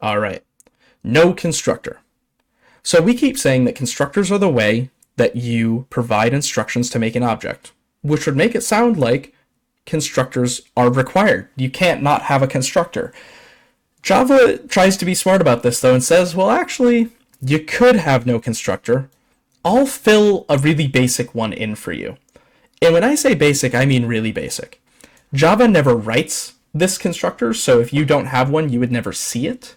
All right, no constructor. So we keep saying that constructors are the way that you provide instructions to make an object, which would make it sound like constructors are required. You can't not have a constructor. Java tries to be smart about this though and says, well, actually, you could have no constructor. I'll fill a really basic one in for you. And when I say basic, I mean really basic. Java never writes this constructor, so if you don't have one, you would never see it.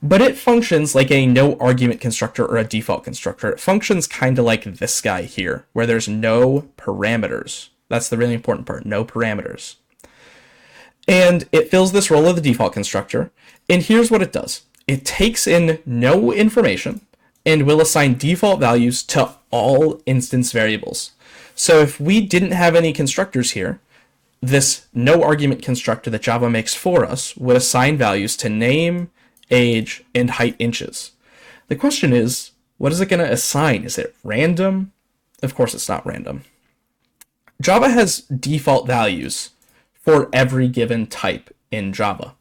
But it functions like a no argument constructor or a default constructor. It functions kind of like this guy here, where there's no parameters. That's the really important part, no parameters. And it fills this role of the default constructor. And here's what it does. It takes in no information and will assign default values to all instance variables. So if we didn't have any constructors here, this no argument constructor that Java makes for us would assign values to name, age, and height inches. The question is, what is it going to assign? Is it random? Of course it's not random. Java has default values for every given type in Java.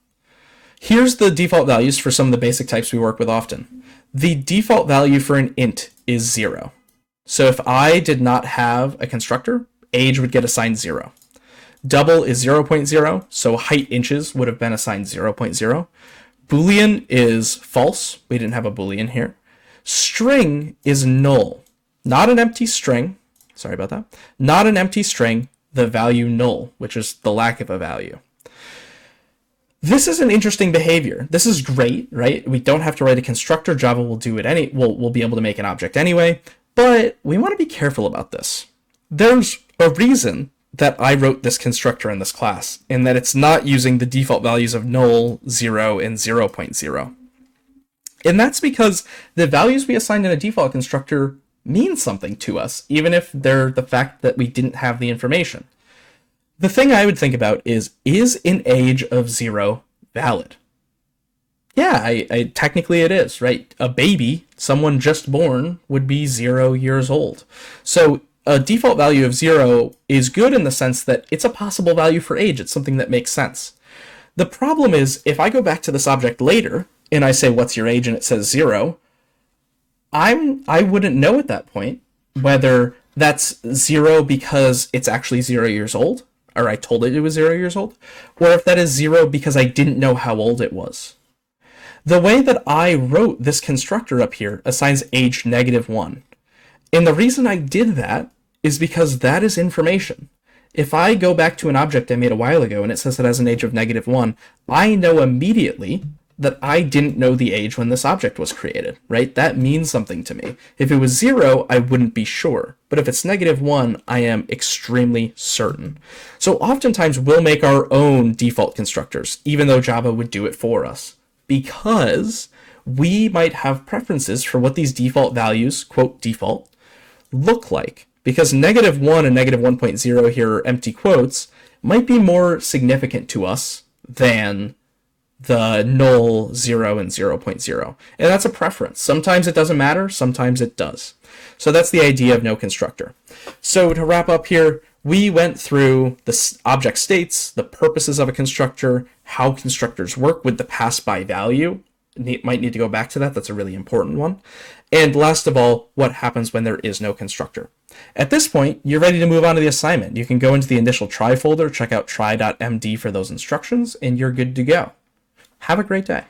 Here's the default values for some of the basic types we work with often. The default value for an int is 0. So if I did not have a constructor, age would get assigned 0. Double is 0.0, so height inches would have been assigned 0.0. Boolean is false. We didn't have a Boolean here. String is null. Not an empty string. Sorry about that. Not an empty string, the value null, which is the lack of a value. This is an interesting behavior. This is great, right? We don't have to write a constructor. Java will do it we'll be able to make an object anyway, but we want to be careful about this. There's a reason that I wrote this constructor in this class, and that it's not using the default values of null, 0, and 0.0. And that's because the values we assigned in a default constructor mean something to us, even if they're the fact that we didn't have the information. The thing I would think about is an age of 0 valid? Yeah, I technically it is, right? A baby, someone just born, would be 0 years old. So a default value of 0 is good in the sense that it's a possible value for age. It's something that makes sense. The problem is, if I go back to this object later, and I say, what's your age, and it says 0, I wouldn't know at that point whether that's 0 because it's actually 0 years old, or I told it was 0 years old, or if that is 0 because I didn't know how old it was. The way that I wrote this constructor up here assigns age -1. And the reason I did that is because that is information. If I go back to an object I made a while ago and it says it has an age of -1, I know immediately that I didn't know the age when this object was created, right? That means something to me. If it was 0, I wouldn't be sure. But if it's -1, I am extremely certain. So oftentimes we'll make our own default constructors, even though Java would do it for us, because we might have preferences for what these default values, quote default, look like. Because -1 and -1.0 here are empty quotes might be more significant to us than the null, 0, and 0.0. And that's a preference. Sometimes it doesn't matter, sometimes it does. So that's the idea of no constructor. So to wrap up here, we went through the object states, the purposes of a constructor, how constructors work with the pass-by value. Might need to go back to that. That's a really important one. And last of all, what happens when there is no constructor. At this point, you're ready to move on to the assignment. You can go into the initial try folder, check out try.md for those instructions, and you're good to go. Have a great day.